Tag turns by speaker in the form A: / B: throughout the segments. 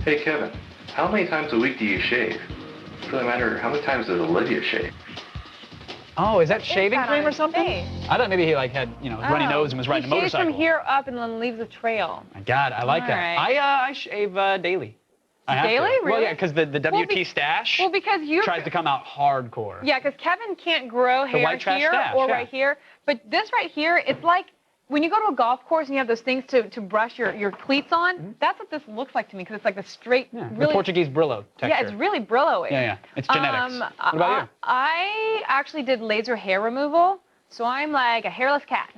A: Hey Kevin, how many times a week do you shave? It doesn't matter how many times does Olivia shave.
B: Oh, is that shaving cream or something? I thought maybe he like had, you know, runny nose and was riding a motorcycle.
C: He shaves from here up and then leaves a trail.
B: My God, I like that. I shave daily.
C: Daily? Really?
B: Well, yeah, because the WT stash tries to come out hardcore.
C: Yeah, because Kevin can't grow hair here or right here. But this right here, it's like when you go to a golf course and you have those things to brush your cleats on, that's what this looks like to me, because it's like a straight, really...
B: The Portuguese Brillo texture.
C: Yeah, it's really Brillo-y.
B: Yeah, it's genetics. What about you?
C: I actually did laser hair removal, so I'm like a hairless cat.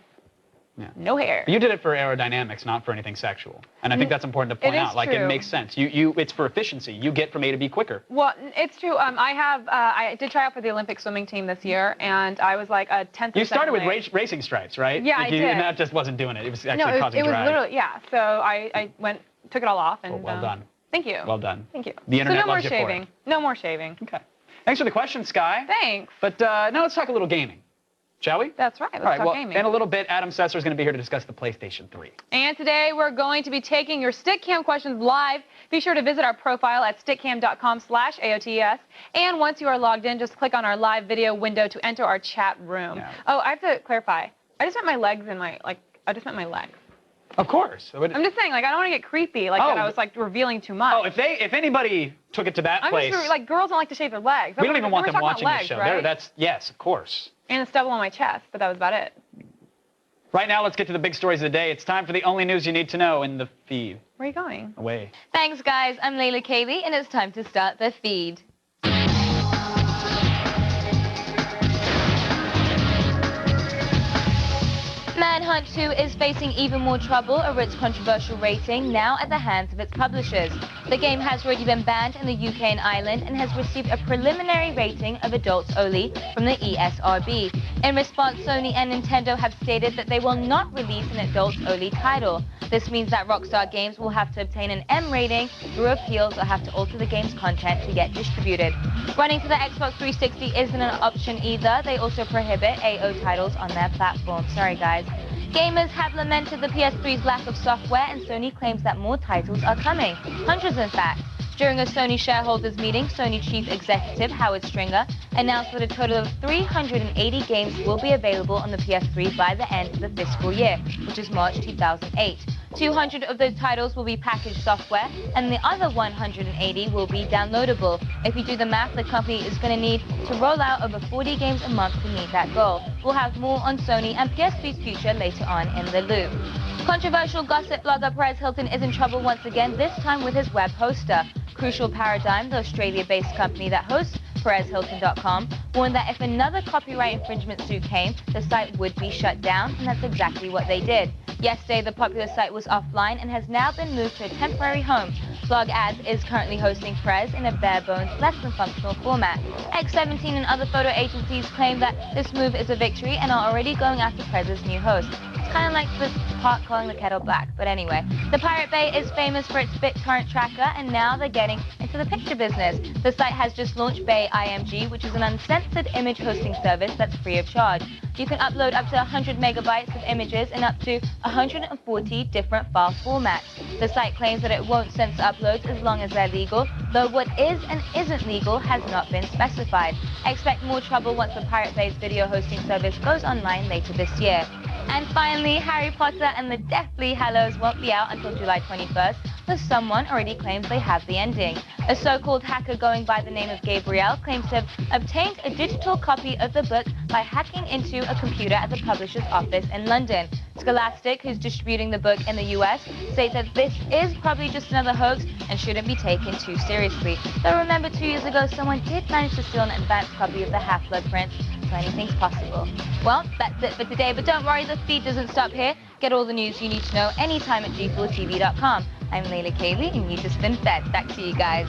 B: Yeah.
C: No hair.
B: You did it for aerodynamics, not for anything sexual. And I think that's important to point out. Like, it makes sense. It's for efficiency. You get from A to B quicker.
C: Well, it's true. I did try out for the Olympic swimming team this year, and I was like a 10th.
B: You started with racing stripes, right?
C: Yeah, I did.
B: And that just wasn't doing it. It was actually causing drag.
C: It was literally, yeah. So I took it all off. And,
B: well done.
C: Thank you.
B: Well done.
C: Thank you.
B: The internet loves you for it.
C: No more shaving. No more shaving.
B: Okay. Thanks for the question, Sky.
C: Thanks.
B: But now let's talk a little gaming. Shall we?
C: That's right. Let's talk gaming.
B: In a little bit, Adam Sessler is going to be here to discuss the PlayStation 3.
C: And today we're going to be taking your StickCam questions live. Be sure to visit our profile at stickcam.com/AOTS. And once you are logged in, just click on our live video window to enter our chat room. Yeah. Oh, I have to clarify. I just meant my legs and I just meant my legs.
B: Of course.
C: I'm just saying, like, I don't want to get creepy, like that I was like revealing too much.
B: Oh, if anybody took it to that place.
C: Just, like, girls don't like to shave their legs.
B: We don't even want them watching the show.
C: Right?
B: Yes, of course.
C: And a stubble on my chest, but that was about it.
B: Right now, let's get to the big stories of the day. It's time for the only news you need to know in the feed.
C: Where are you going?
B: Away.
D: Thanks, guys. I'm Layla Kaylee, and it's time to start the feed. Manhunt 2 is facing even more trouble over its controversial rating, now at the hands of its publishers. The game has already been banned in the UK and Ireland and has received a preliminary rating of adults only from the ESRB. In response, Sony and Nintendo have stated that they will not release an adults-only title. This means that Rockstar Games will have to obtain an M rating through appeals or have to alter the game's content to get distributed. Running to the Xbox 360 isn't an option either. They also prohibit AO titles on their platform. Sorry, guys. Gamers have lamented the PS3's lack of software, and Sony claims that more titles are coming. Hundreds, in fact. During a Sony shareholders meeting, Sony chief executive Howard Stringer announced that a total of 380 games will be available on the PS3 by the end of the fiscal year, which is March 2008. 200 of those titles will be packaged software, and the other 180 will be downloadable. If you do the math, the company is going to need to roll out over 40 games a month to meet that goal. We'll have more on Sony and PS3's future later on in the loop. Controversial gossip blogger Perez Hilton is in trouble once again, this time with his web hoster. Crucial Paradigm, the Australia-based company that hosts PerezHilton.com, warned that if another copyright infringement suit came, the site would be shut down, and that's exactly what they did. Yesterday, the popular site was offline and has now been moved to a temporary home. Blog Ads is currently hosting Perez in a bare-bones, less-than-functional format. X17 and other photo agencies claim that this move is a victory and are already going after Perez's new host. It's kind of like the pot calling the kettle black, but anyway. The Pirate Bay is famous for its BitTorrent tracker, and now they're getting into the picture business. The site has just launched Bay IMG, which is an uncensored image hosting service that's free of charge. You can upload up to 100 megabytes of images in up to 140 different file formats. The site claims that it won't censor uploads as long as they're legal, though what is and isn't legal has not been specified. Expect more trouble once the Pirate Bay's video hosting service goes online later this year. And finally, Harry Potter and the Deathly Hallows won't be out until July 21st, though someone already claims they have the ending. A so-called hacker going by the name of Gabriel claims to have obtained a digital copy of the book by hacking into a computer at the publisher's office in London. Scholastic, who's distributing the book in the US, states that this is probably just another hoax and shouldn't be taken too seriously. Though remember 2 years ago, someone did manage to steal an advanced copy of the Half-Blood Prince, so anything's possible. Well, that's it for today, but don't worry, the feed doesn't stop here. Get all the news you need to know anytime at g4tv.com. I'm Layla Kaylee, and you've just been fed. Back to you guys.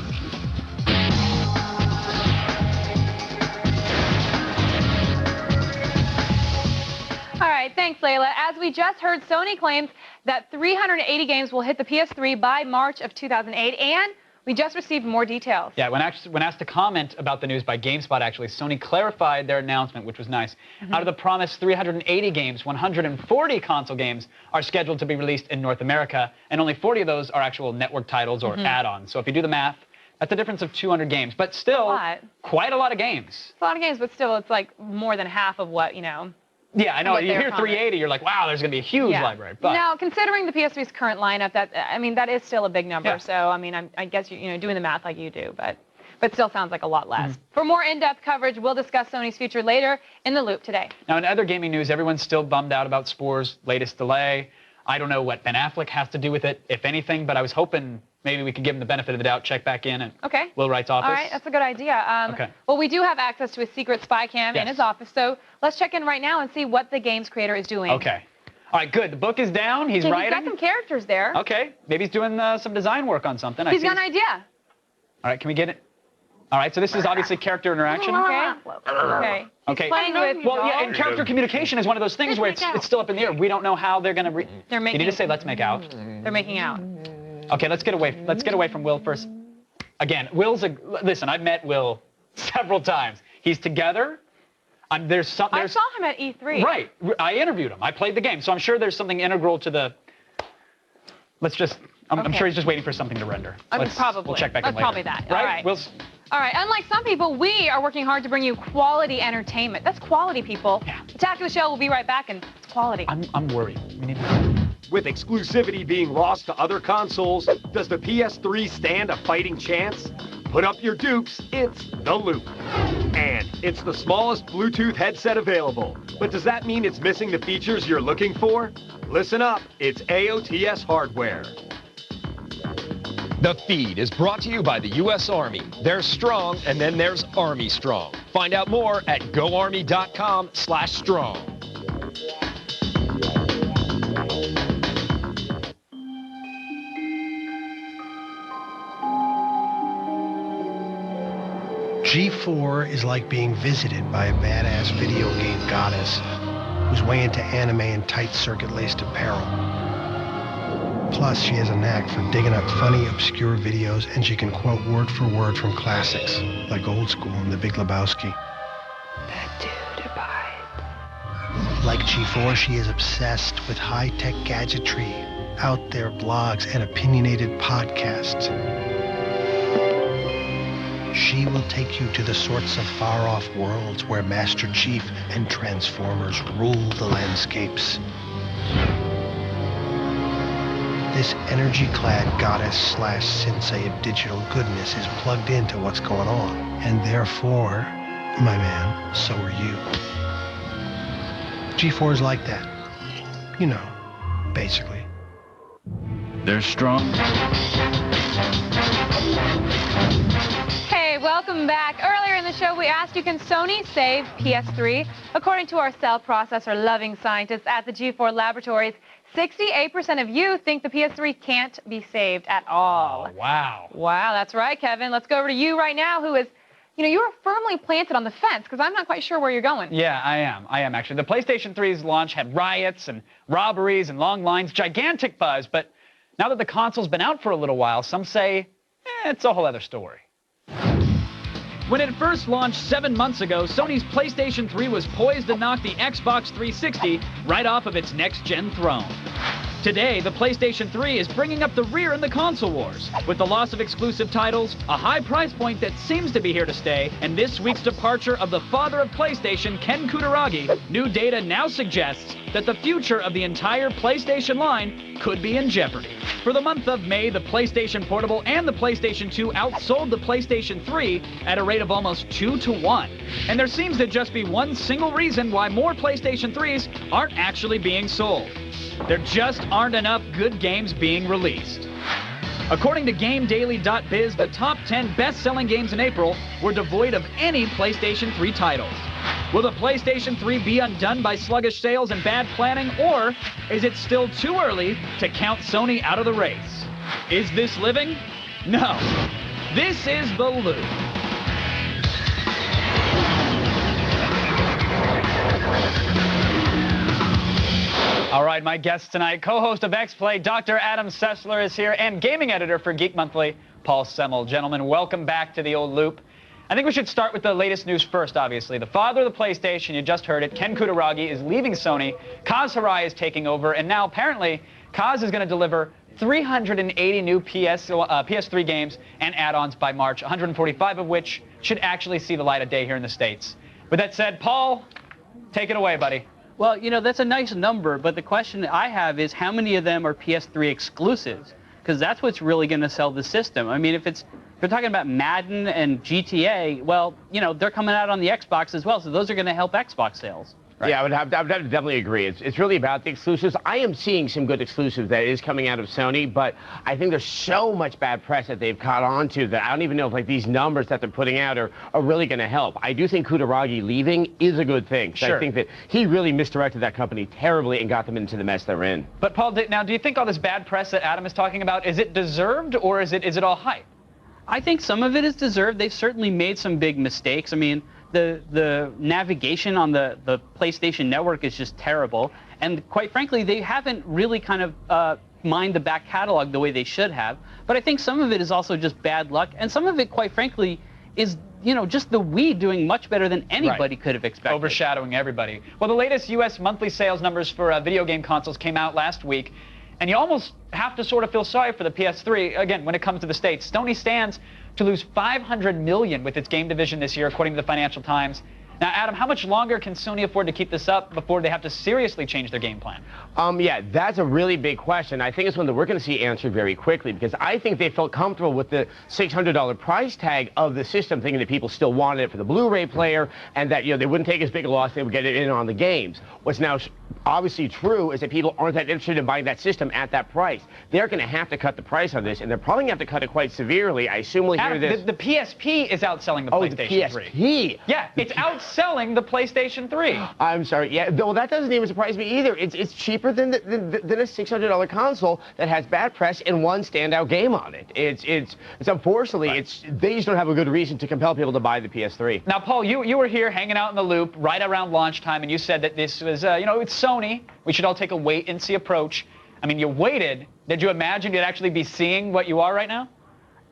C: All right, thanks, Layla. As we just heard, Sony claims that 380 games will hit the PS3 by March of 2008, and We just received more details.
B: Yeah, when asked to comment about the news by GameSpot, actually, Sony clarified their announcement, which was nice. Out of the promised 380 games, 140 console games are scheduled to be released in North America, and only 40 of those are actual network titles or add-ons. So if you do the math, that's a difference of 200 games, but still quite a lot of games.
C: It's a lot of games, but still it's like more than half of what, you know.
B: Yeah, I know. You hear 380, you're like, wow, there's going to be a huge library. But
C: now, considering the PS3's current lineup, that is still a big number. Yeah. So, I mean, I guess you know doing the math like you do, but still sounds like a lot less. For more in-depth coverage, we'll discuss Sony's future later in The Loop today.
B: Now, in other gaming news, everyone's still bummed out about Spore's latest delay. I don't know what Ben Affleck has to do with it, if anything, but I was hoping maybe we could give him the benefit of the doubt, check back in at Will Wright's office.
C: All right, that's a good idea. Well, we do have access to a secret spy cam in his office, so let's check in right now and see what the game's creator is doing.
B: Okay. All right, good. The book is down. He's writing.
C: He's got some characters there.
B: Okay. Maybe he's doing some design work on something.
C: He's got an idea.
B: All right, can we get it? All right, so this is obviously character interaction.
C: Okay.
B: Okay.
C: Playing with
B: well, yeah, and character communication is one of those things where it's still up in the air. We don't know how they're going to.
C: They're making.
B: You need to say, "Let's make out."
C: They're making out.
B: Okay, let's get away from Will first. Again, listen, I've met Will several times. He's together. I saw
C: him at E3.
B: Right. I interviewed him. I played the game, so I'm sure there's something integral to the. I'm sure he's just waiting for something to render.
C: Probably.
B: We'll check back in later.
C: Probably that.
B: Right.
C: All right. All right. Unlike some people, we are working hard to bring you quality entertainment. That's quality, people.
B: Yeah.
C: Attack of the Show will be right back, and it's quality.
B: I'm worried. We need to.
E: With exclusivity being lost to other consoles, does the PS3 stand a fighting chance? Put up your dukes, it's The Loop. And it's the smallest Bluetooth headset available. But does that mean it's missing the features you're looking for? Listen up, it's AOTS hardware.
F: The feed is brought to you by the U.S. Army. There's strong, and then there's Army Strong. Find out more at goarmy.com/strong.
G: G4 is like being visited by a badass video game goddess who's way into anime and tight circuit-laced apparel. Plus, she has a knack for digging up funny, obscure videos, and she can quote word for word from classics, like Old School and The Big Lebowski.
C: That dude abides.
G: Like G4, she is obsessed with high-tech gadgetry, out there blogs, and opinionated podcasts. She will take you to the sorts of far-off worlds where Master Chief and Transformers rule the landscapes. This energy-clad goddess/sensei of digital goodness is plugged into what's going on. And therefore, my man, so are you. G4 is like that. You know, basically.
H: They're strong.
C: Hey, welcome back. Earlier in the show, we asked you, can Sony save PS3? According to our cell processor-loving scientists at the G4 Laboratories, 68% of you think the PS3 can't be saved at all.
B: Oh, wow.
C: Wow, that's right, Kevin. Let's go over to you right now, who is, you are firmly planted on the fence, because I'm not quite sure where you're going.
B: Yeah, I am actually. The PlayStation 3's launch had riots and robberies and long lines, gigantic buzz, but now that the console's been out for a little while, some say, it's a whole other story. When it first launched 7 months ago, Sony's PlayStation 3 was poised to knock the Xbox 360 right off of its next-gen throne. Today, the PlayStation 3 is bringing up the rear in the console wars, with the loss of exclusive titles, a high price point that seems to be here to stay, and this week's departure of the father of PlayStation, Ken Kutaragi. New data now suggests that the future of the entire PlayStation line could be in jeopardy. For the month of May, the PlayStation Portable and the PlayStation 2 outsold the PlayStation 3 at a rate of almost 2-to-1. And there seems to just be one single reason why more PlayStation 3s aren't actually being sold. There just aren't enough good games being released. According to GameDaily.biz, the top 10 best-selling games in April were devoid of any PlayStation 3 titles. Will the PlayStation 3 be undone by sluggish sales and bad planning, or is it still too early to count Sony out of the race? Is this living? No. This is The Loop. All right, my guest tonight, co-host of X-Play, Dr. Adam Sessler is here, and gaming editor for Geek Monthly, Paul Semmel. Gentlemen, welcome back to the old loop. I think we should start with the latest news first, obviously. The father of the PlayStation, you just heard it, Ken Kutaragi, is leaving Sony. Kaz Hirai is taking over, and now apparently Kaz is going to deliver 380 new PS3 games and add-ons by March, 145 of which should actually see the light of day here in the States. With that said, Paul, take it away, buddy.
I: Well, you know, that's a nice number, but the question I have is how many of them are PS3 exclusives? Because that's what's really going to sell the system. I mean, if we're talking about Madden and GTA, well, you know, they're coming out on the Xbox as well, so those are going to help Xbox sales. Right?
J: Yeah, I would definitely agree. It's really about the exclusives. I am seeing some good exclusives that is coming out of Sony, but I think there's so much bad press that they've caught on to that I don't even know if like these numbers that they're putting out are really going to help. I do think Kutaragi leaving is a good thing.
B: Sure.
J: I think that he really misdirected that company terribly and got them into the mess they're in.
B: But Paul, now do you think all this bad press that Adam is talking about, is it deserved or is it all hype?
I: I think some of it is deserved. They've certainly made some big mistakes. I mean, the navigation on the PlayStation Network is just terrible. And quite frankly, they haven't really kind of mined the back catalog the way they should have. But I think some of it is also just bad luck. And some of it, quite frankly, is, you know, just the Wii doing much better than anybody could have expected.
B: Overshadowing everybody. Well, the latest U.S. monthly sales numbers for video game consoles came out last week. And you almost have to sort of feel sorry for the PS3, again, when it comes to the States. Sony stands to lose $500 million with its game division this year, according to the Financial Times. Now, Adam, how much longer can Sony afford to keep this up before they have to seriously change their game plan?
J: Yeah, that's a really big question. I think it's one that we're going to see answered very quickly because I think they felt comfortable with the $600 price tag of the system, thinking that people still wanted it for the Blu-ray player and that, you know, they wouldn't take as big a loss, they would get it in on the games. What's now obviously true is that people aren't that interested in buying that system at that price. They're going to have to cut the price on this, and they're probably going to have to cut it quite severely. I assume we'll hear this.
B: The PSP is outselling the PlayStation 3.
J: The PSP?
B: Yeah, it's outselling the PlayStation 3.
J: I'm sorry. Yeah, well, that doesn't even surprise me either. It's cheaper than a $600 console that has bad press and one standout game on it. It's unfortunately, they just don't have a good reason to compel people to buy the PS3.
B: Now, Paul, you were here hanging out in the loop right around launch time, and you said that this was, you know, it's Sony. We should all take a wait-and-see approach. I mean, you waited. Did you imagine you'd actually be seeing what you are right now?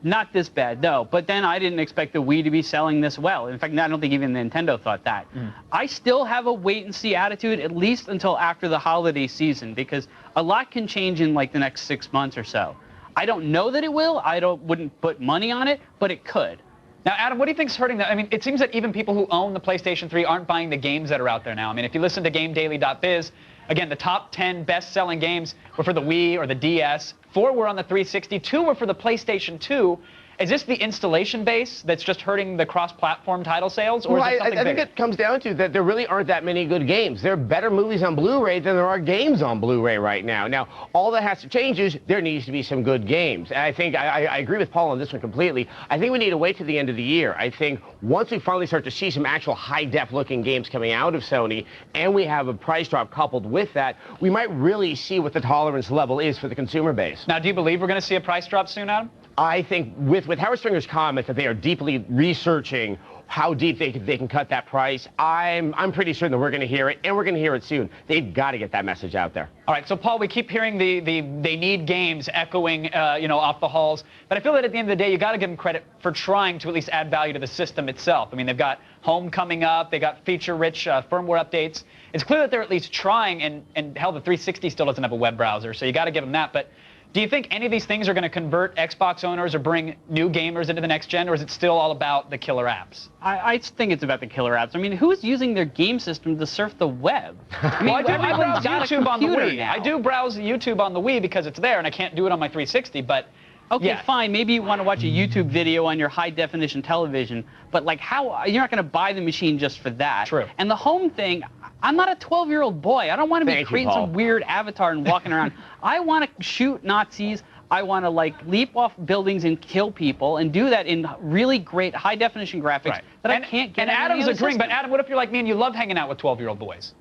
I: Not this bad, no. But then I didn't expect the Wii to be selling this well. In fact, I don't think even Nintendo thought that. I still have a wait-and-see attitude, at least until after the holiday season, because a lot can change in like the next 6 months or so. I don't know that it will. Wouldn't put money on it, but it could.
B: Now, Adam, what do you think's hurting that? I mean, it seems that even people who own the PlayStation 3 aren't buying the games that are out there now. I mean, if you listen to GameDaily.biz, again, the top 10 best-selling games were for the Wii or the DS. 4 were on the 360. 2 were for the PlayStation 2. Is this the installation base that's just hurting the cross-platform title sales, or is it something
J: I think it comes down to that there really aren't that many good games. There are better movies on Blu-ray than there are games on Blu-ray right now. Now, all that has to change is there needs to be some good games. And I think I agree with Paul on this one completely. I think we need to wait to the end of the year. I think once we finally start to see some actual high-def looking games coming out of Sony, and we have a price drop coupled with that, we might really see what the tolerance level is for the consumer base.
B: Now, do you believe we're going to see a price drop soon, Adam?
J: I think with Howard Stringer's comment that they are deeply researching how deep they can cut that price, I'm pretty certain that we're going to hear it, and we're going to hear it soon. They've got to get that message out there.
B: All right, so Paul, we keep hearing they need games echoing, you know, off the halls, but I feel that at the end of the day, you got to give them credit for trying to at least add value to the system itself. I mean, they've got Home coming up, they got feature-rich firmware updates. It's clear that they're at least trying, and hell, the 360 still doesn't have a web browser, so you got to give them that. But do you think any of these things are going to convert Xbox owners or bring new gamers into the next gen, or is it still all about the killer apps?
I: I think it's about the killer apps. I mean, who's using their game system to surf the web? I mean,
B: well, I browse YouTube on the Wii.
I: Now.
B: I do browse YouTube on the Wii because it's there, and I can't do it on my 360, but
I: okay,
B: yeah.
I: Fine. Maybe you want to watch a YouTube video on your high-definition television, but like, you're not going to buy the machine just for that.
B: True.
I: And the home thing, I'm not a 12-year-old boy. I don't want to be creating some weird avatar and walking around. I want to shoot Nazis. I want to like leap off buildings and kill people and do that in really great high-definition graphics that I can't get.
B: And Adam's agreeing, but Adam, what if you're like me and you love hanging out with 12-year-old boys?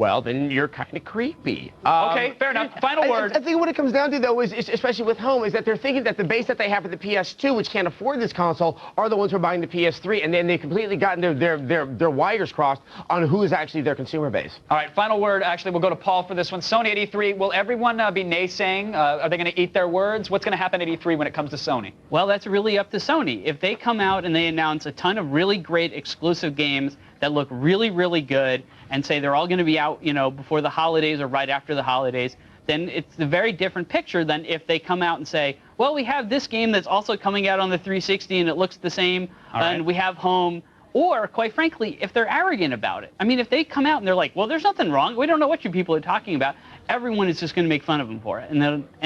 J: well, then you're kind of creepy.
B: Okay, fair enough. Final word.
J: I think what it comes down to, though, is especially with home, is that they're thinking that the base that they have for the PS2, which can't afford this console, are the ones who are buying the PS3, and then they've completely gotten their wires crossed on who is actually their consumer base.
B: All right, final word. Actually, we'll go to Paul for this one. Sony at E3, will everyone be naysaying? Are they going to eat their words? What's going to happen at E3 when it comes to Sony?
I: Well, that's really up to Sony. If they come out and they announce a ton of really great exclusive games that look really, really good and say they're all going to be out, you know, before the holidays or right after the holidays, then it's a very different picture than if they come out and say, well, we have this game that's also coming out on the 360 and it looks the same, and we have home. Or, quite frankly, if they're arrogant about it. I mean, if they come out and they're like, well, there's nothing wrong. We don't know what you people are talking about. Everyone is just going to make fun of them for it. And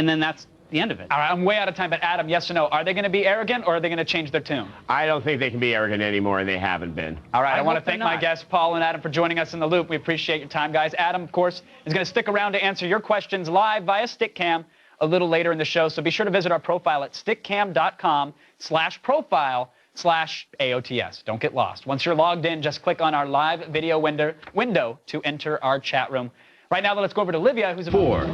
I: then that's the end of it.
B: All right, I'm way out of time, but Adam, yes or no, are they going to be arrogant or are they going to change their tune?
J: I don't think they can be arrogant anymore, and they haven't been.
B: All right, I want to thank my guests, Paul and Adam, for joining us in the loop. We appreciate your time, guys. Adam, of course, is going to stick around to answer your questions live via StickCam a little later in the show, so be sure to visit our profile at stickcam.com/profile/AOTS. Don't get lost. Once you're logged in, just click on our live video window to enter our chat room. Right now, let's go over to Livia, who's
H: 4.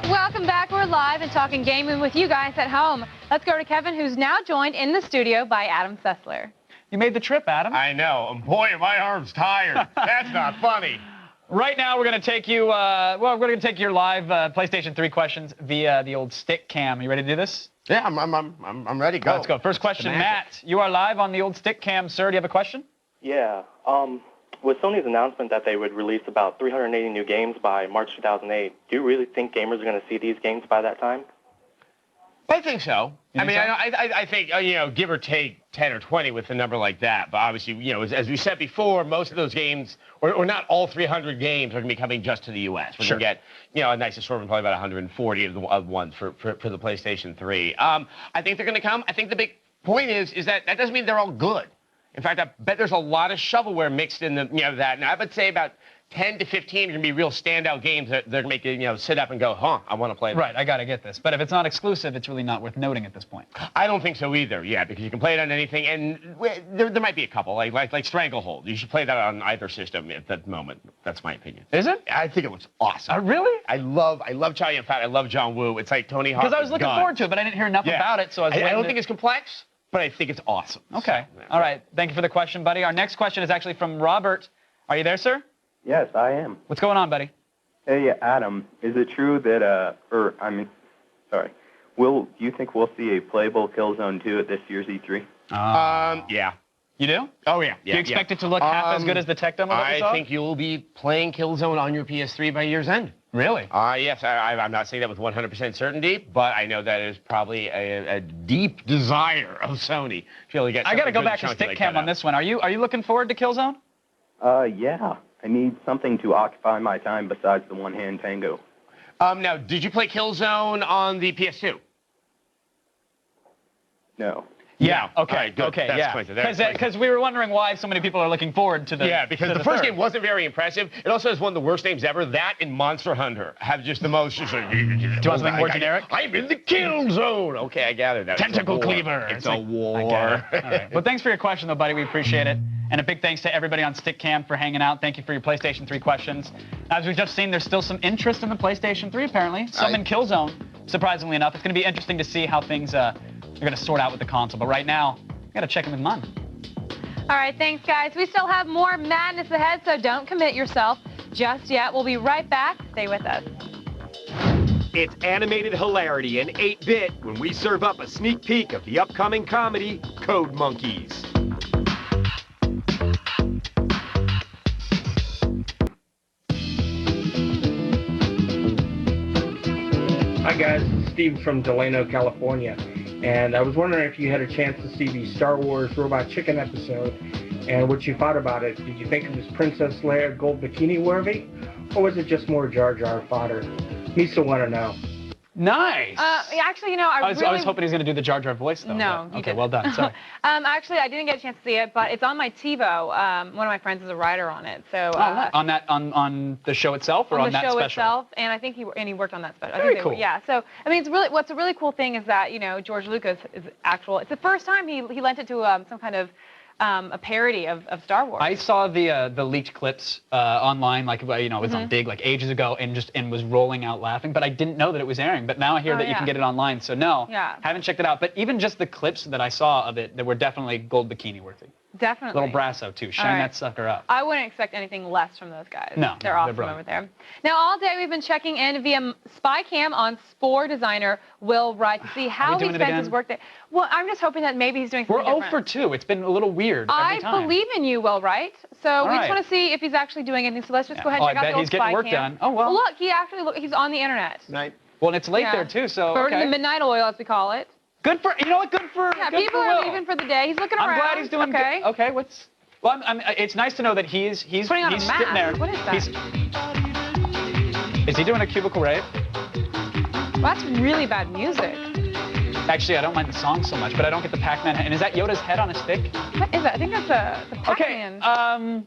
C: Welcome back. We're live and talking gaming with you guys at home. Let's go to Kevin, who's now joined in the studio by Adam Sessler.
B: You made the trip, Adam.
J: I know. Boy, my arm's tired. That's not funny.
B: Right now, we're going to take you, we're going to take your live PlayStation 3 questions via the old StickCam. You ready to do this?
J: Yeah, I'm ready. Go.
B: Let's go. First question, Matt. You are live on the old StickCam, sir. Do you have a question?
K: Yeah. With Sony's announcement that they would release about 380 new games by March 2008, do you really think gamers are going to see these games by that time?
J: I think so.
B: You think so?
J: I think, you know, give or take 10 or 20 with a number like that. But obviously, you know, as we said before, most of those games, or not all 300 games, are going to be coming just to the U.S. We're going to get, you know, a nice assortment, probably about 140 of ones for the PlayStation 3. I think they're going to come. I think the big point is that doesn't mean they're all good. In fact, I bet there's a lot of shovelware mixed in the, you know, that. And I would say about 10 to 15 are going to be real standout games that they're going to make you, you know, sit up and go, huh, I want to play that.
B: Right, I got to get this. But if it's not exclusive, it's really not worth noting at this point.
J: I don't think so either, yeah, because you can play it on anything, and there might be a couple, like Stranglehold. You should play that on either system at that moment. That's my opinion.
B: Is it?
J: I think it looks awesome.
B: Really?
J: I love Chow Yun-fat. I love John Woo. It's like Tony Hawk.
B: Because I was looking forward to it, but I didn't hear enough about it, so I
J: don't think it's complex, but I think it's awesome.
B: Okay. So, all right. Thank you for the question, buddy. Our next question is actually from Robert. Are you there, sir?
L: Yes, I am.
B: What's going on, buddy?
L: Hey, Adam, is it true that, do you think we'll see a playable Killzone 2 at this year's E3?
J: Yeah.
B: You do?
J: Oh, yeah.
B: Do you expect it to look half as good as the tech demo that we saw?
J: I think you'll be playing Killzone on your PS3 by year's end.
B: Really?
J: Yes, I'm not saying that with 100% certainty, but I know that is probably a deep desire of Sony to really get.
B: I got to go back to StickCam on this one. Are you looking forward to Killzone?
L: Yeah. I need something to occupy my time besides the one-hand tango.
J: Now, did you play Killzone on the PS2?
L: No.
B: Yeah. Okay.
J: Right, good.
B: Okay.
J: That's
B: because we were wondering why so many people are looking forward to the.
J: Yeah, because the first game wasn't very impressive. It also has one of the worst names ever. That and Monster Hunter have just the most. Just like, do you
B: want something more generic?
J: I'm in the kill zone. Okay, I gathered that.
B: Tentacle cleaver.
J: It's a war.
B: All right. Well, thanks for your question, though, buddy. We appreciate it. And a big thanks to everybody on StickCam for hanging out. Thank you for your PlayStation 3 questions. As we've just seen, there's still some interest in the PlayStation 3, apparently. Some in Killzone, surprisingly enough. It's going to be interesting to see how things are going to sort out with the console. But right now, we got to check in with Munn.
C: All right, thanks, guys. We still have more madness ahead, so don't commit yourself just yet. We'll be right back. Stay with us.
E: It's animated hilarity in 8-bit when we serve up a sneak peek of the upcoming comedy, Code Monkeys.
M: Hi guys, it's Steve from Delano, California, and I was wondering if you had a chance to see the Star Wars Robot Chicken episode and what you thought about it. Did you think it was Princess Leia gold bikini worthy, or was it just more Jar Jar fodder? Me still want to know.
B: Nice.
C: Actually, you know, I
B: was hoping he was going to do the Jar Jar voice, though.
C: No,
B: but, okay, well done. Sorry.
C: Actually, I didn't get a chance to see it, but it's on my TiVo. One of my friends is a writer on it, so.
B: On the show itself, or on that special?
C: On the show itself, and I think he worked on that special.
B: Very cool.
C: Yeah. So I mean, what's a really cool thing is that George Lucas is actual. It's the first time he lent it to some kind of a parody of Star Wars.
B: I saw the leaked clips online, like it was on Big like ages ago, and was rolling out laughing. But I didn't know that it was airing. But now I hear that you can get it online. So no, haven't checked it out. But even just the clips that I saw of it, that were definitely gold bikini worthy.
C: Definitely.
B: Little Brasso too. Shine that sucker up.
C: I wouldn't expect anything less from those guys.
B: No,
C: they're awesome over there. Now all day we've been checking in via SpyCam on Spore designer Will Wright to see how these fences work. Well, I'm just hoping that maybe he's doing something different. We're 0 for 2. It's been a little weird every time. I believe in you, Will Wright. So we just want to see if he's actually doing anything. So let's just go ahead and check out the old SpyCam. He's getting work done.
B: Oh well.
C: Look, he's on the internet.
J: Right.
B: Well, and it's late there too. So
C: burning the midnight oil, as we call it.
B: Good for Good for
C: people are leaving for the day. He's looking around.
B: I'm glad he's doing good. Okay, what's? Well, it's nice to know that he's
C: putting on a mask.
B: Sitting there.
C: What is that?
B: Is he doing a cubicle rave?
C: Well, that's really bad music.
B: Actually, I don't mind the song so much, but I don't get the Pac-Man head. And is that Yoda's head on a stick?
C: What is that? I think that's the Pac-Man.
B: Okay.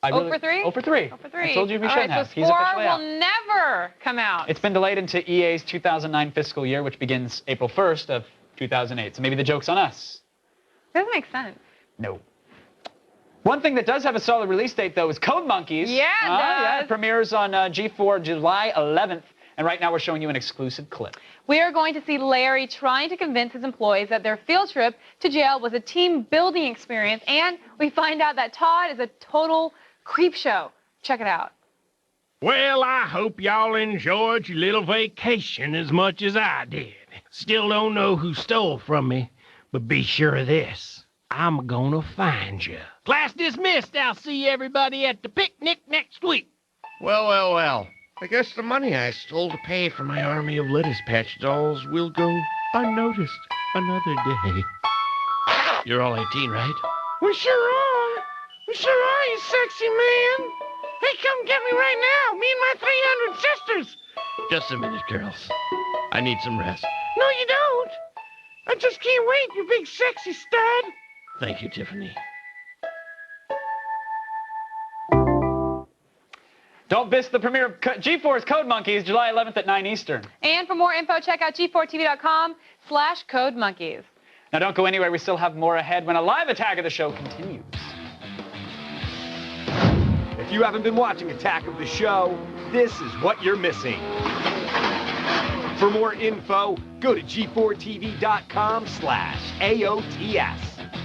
C: 0 for 3?
B: 0 for 3.
C: 0 for 3.
B: I told you we shouldn't have.
C: So
B: He's officially
C: Spore will never come out.
B: It's been delayed into EA's 2009 fiscal year, which begins April 1st of 2008. So maybe the joke's on us.
C: Doesn't make sense.
B: No. One thing that does have a solid release date, though, is Code Monkeys.
C: Yeah, it does.
B: Yeah, it premieres on G4 July 11th. And right now we're showing you an exclusive clip.
C: We are going to see Larry trying to convince his employees that their field trip to jail was a team-building experience. And we find out that Todd is a total creep show. Check it out.
N: Well, I hope y'all enjoyed your little vacation as much as I did. Still don't know who stole from me, but be sure of this. I'm gonna find you. Class dismissed. I'll see everybody at the picnic next week.
O: Well. I guess the money I stole to pay for my army of lettuce patch dolls will go unnoticed another day. You're all 18, right?
N: We sure are. We sure are, you sexy man. Hey, come get me right now. Me and my 300 sisters.
O: Just a minute, girls. I need some rest.
N: No, you don't. I just can't wait, you big sexy stud.
O: Thank you, Tiffany.
B: Don't miss the premiere of G4's Code Monkeys, July 11th at 9 Eastern.
C: And for more info, check out g4tv.com/codemonkeys.
B: Now don't go anywhere. We still have more ahead when a live attack of the show continues.
E: If you haven't been watching Attack of the Show, this is what you're missing. For more info, go to g4tv.com/AOTS.